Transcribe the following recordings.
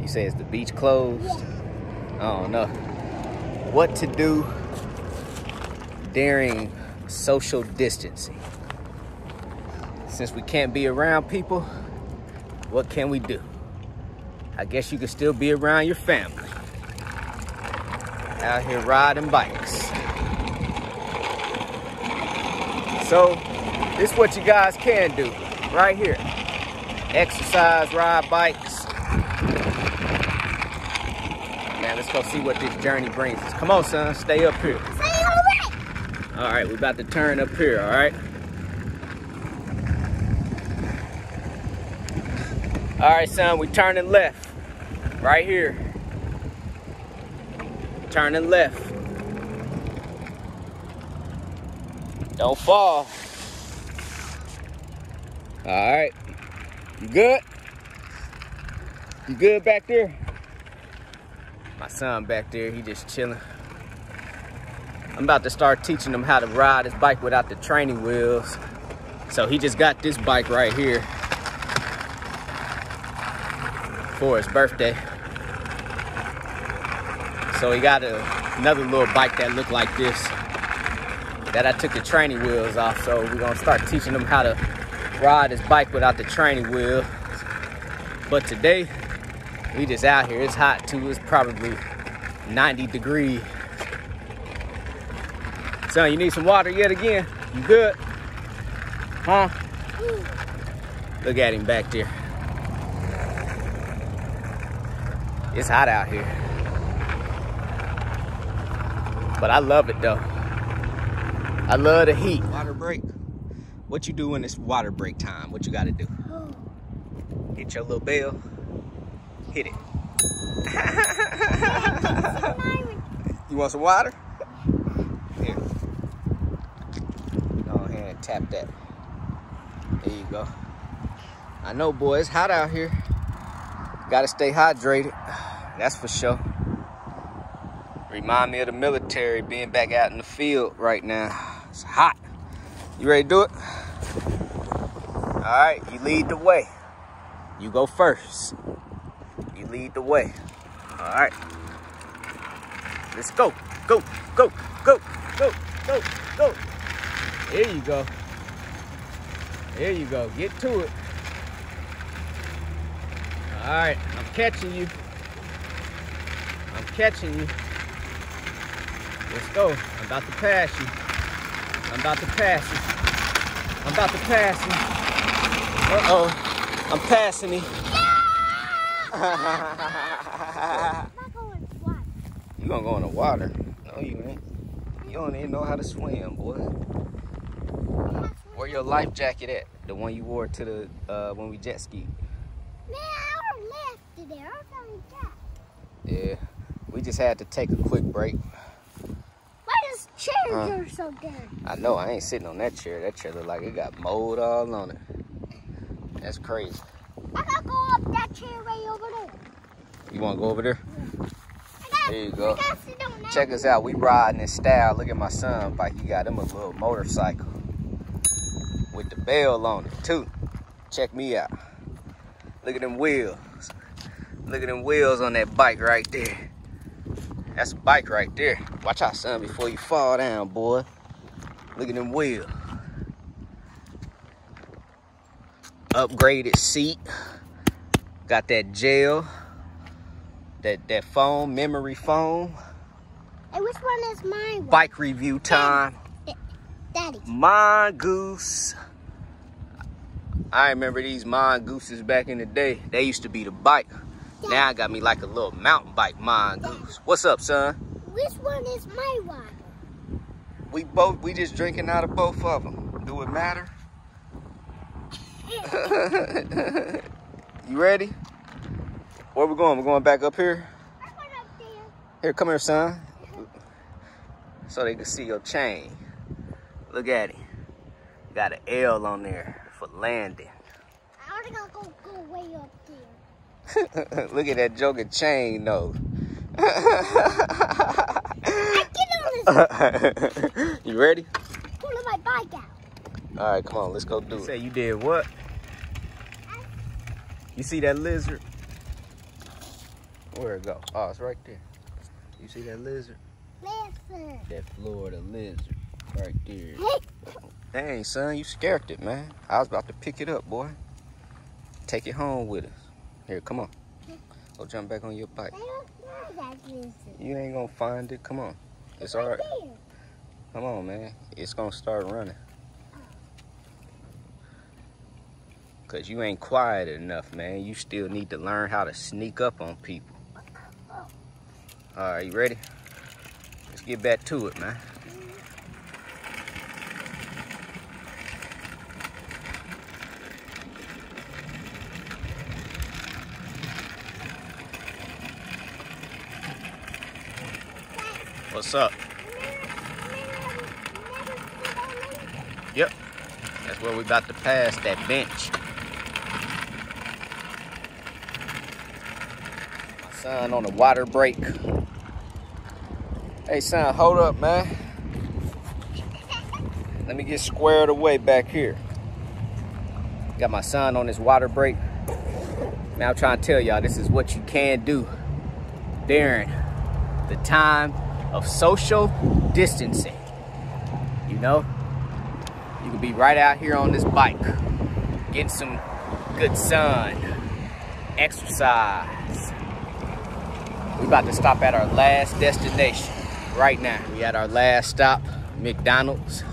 You say it's the beach closed? Yeah. I don't know. What to do during social distancing? Since we can't be around people, what can we do? I guess you can still be around your family. Out here riding bikes. So, this is what you guys can do right here. Exercise, ride bikes. Man, let's go see what this journey brings us. Come on, son, stay up here. Stay away. All right, we're about to turn up here, all right? All right, son, we turning left. Right here. Turning left. Don't fall. All right. You good? You good back there? My son back there, he just chilling. I'm about to start teaching him how to ride his bike without the training wheels. So he just got this bike right here for his birthday. So he got another little bike that looked like this that I took the training wheels off. So we're gonna start teaching him how to ride his bike without the training wheel. But today, we just out here. It's hot too. It's probably 90 degrees. Son, you need some water yet again? You good? Huh? Look at him back there. It's hot out here. But I love it though. I love the heat. Water break. What you do in this water break time? What you gotta do? Hit your little bell. Hit it. You want some water? Here. Go ahead and tap that. There you go. I know, boy, it's hot out here. Gotta stay hydrated. That's for sure. Remind me of the military, being back out in the field right now. It's hot. You ready to do it? All right, you lead the way. You go first. You lead the way. All right. Let's go. Go, go, go, go, go, go. There you go. There you go. Get to it. All right, I'm catching you. I'm catching you. Let's go. I'm about to pass you. I'm about to pass you. I'm about to pass you. Uh-oh. I'm passing him. You gonna go in the water? No, you ain't. You don't even know how to swim, boy. Where your life jacket at? The one you wore to the when we jet skied. Man, I left it there. I found that. Yeah, we just had to take a quick break. Why does chair go so good? I know, I ain't sitting on that chair. That chair look like it got mold all on it. That's crazy. I gotta go up that chair way over there. You wanna go over there? Yeah. There you go. I gotta sit on that. Check us out. We riding in style. Look at my son bike. He got him a little motorcycle with the bell on it too. Check me out. Look at them wheels. Look at them wheels on that bike right there. That's a bike right there. Watch out, son, before you fall down, boy. Look at them wheels. Upgraded seat. Got that gel. That foam, memory foam. Hey, which one is mine? Bike review time. Daddy. Mongoose. I remember these mongooses back in the day. They used to be the bike. Dad. Now I got me like a little mountain bike mongoose. What's up, son? Which one is my water? We just drinking out of both of them. Do it matter? You ready? Where we going? We're going back up here? I went up there. Here, come here, son. So they can see your chain. Look at it. Got an L on there for landing. I only gotta go way up there. Look at that joker chain, though. I get on this. You ready? Pulling my bike out. All right, come on, let's go do it. Say you did what? You see that lizard? Where'd it go? Oh, it's right there. You see that lizard? Listen. That Florida lizard right there. Dang, son, you scared it, man. I was about to pick it up, boy. Take it home with us. Here, come on. Go jump back on your bike. I don't know that lizard. You ain't gonna find it. Come on. It's all right. There. Come on, man. It's gonna start running. Cause you ain't quiet enough, man. You still need to learn how to sneak up on people. All right, you ready? Let's get back to it, man. What's up? Yep. That's where we about to pass that bench. My son on a water break. Hey son, hold up, man. Let me get squared away back here. Got my son on his water break. Man, I'm trying to tell y'all, this is what you can do during the time of social distancing. You know, you can be right out here on this bike, getting some good sun, exercise. We about to stop at our last destination right now. We at our last stop, McDonald's.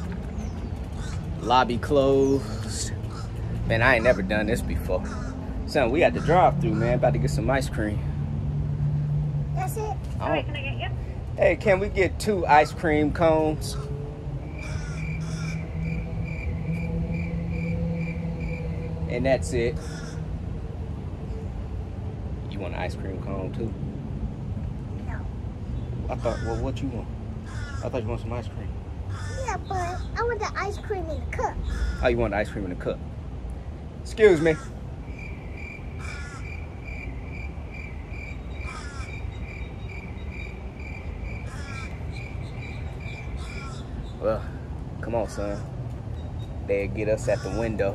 Lobby closed. Man, I ain't never done this before. Son, we at the drive-thru, man. About to get some ice cream. That's it. All right, can I get you? Hey, can we get 2 ice cream cones? And that's it. You want an ice cream cone too? No. I thought, well, what you want? I thought you want some ice cream. Yeah, but I want the ice cream in the cup. Oh, you want the ice cream in a cup? Excuse me. Well, come on, son. They'll get us at the window.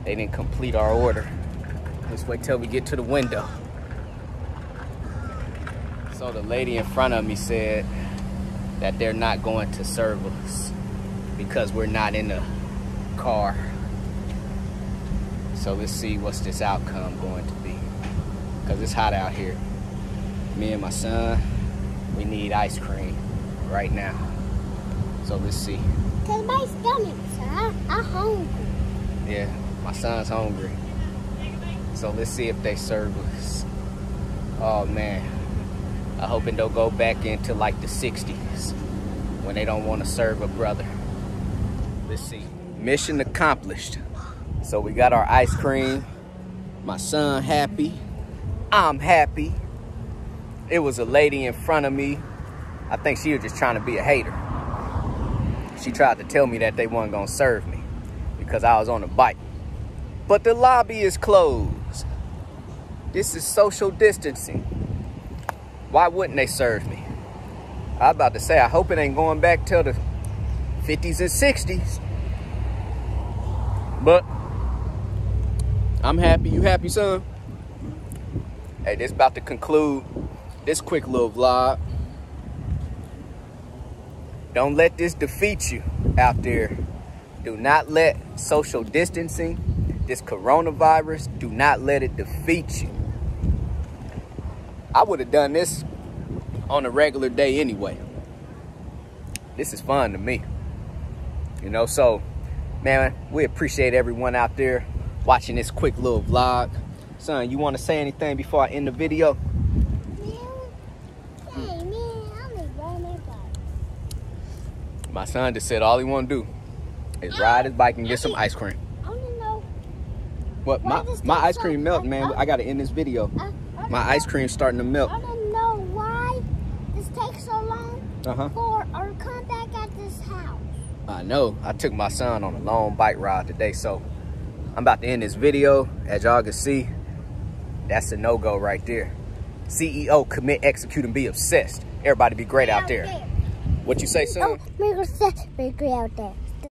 They didn't complete our order. Let's wait till we get to the window. So the lady in front of me said that they're not going to serve us because we're not in the car. So let's see what's this outcome going to be. Because it's hot out here. Me and my son, we need ice cream right now. So let's see. Cause my stomach's I'm hungry. Yeah, my son's hungry. So let's see if they serve us. Oh man, I hope it don't go back into like the 60s when they don't want to serve a brother. Let's see. Mission accomplished. So we got our ice cream. My son happy. I'm happy. It was a lady in front of me. I think she was just trying to be a hater. She tried to tell me that they weren't gonna serve me because I was on a bike. But the lobby is closed. This is social distancing. Why wouldn't they serve me? I was about to say, I hope it ain't going back till the 50s and 60s. But I'm happy. You happy, son? Hey, this about to conclude this quick little vlog. Don't let this defeat you out there. Do not let social distancing, this coronavirus, do not let it defeat you. I would have done this on a regular day anyway. This is fun to me. You know, so, man, we appreciate everyone out there watching this quick little vlog. Son, you want to say anything before I end the video? My son just said all he want to do is ride his bike and get some ice cream. I want to know. What? My ice cream melt, man. I got to end this video. My ice cream's starting to melt. I don't know why this takes so long for our come back at this house. I know. I took my son on a long bike ride today, so I'm about to end this video. As y'all can see, that's a no-go right there. CEO, commit, execute, and be obsessed. Everybody be great out there. What you say, son? Oh, be great out there.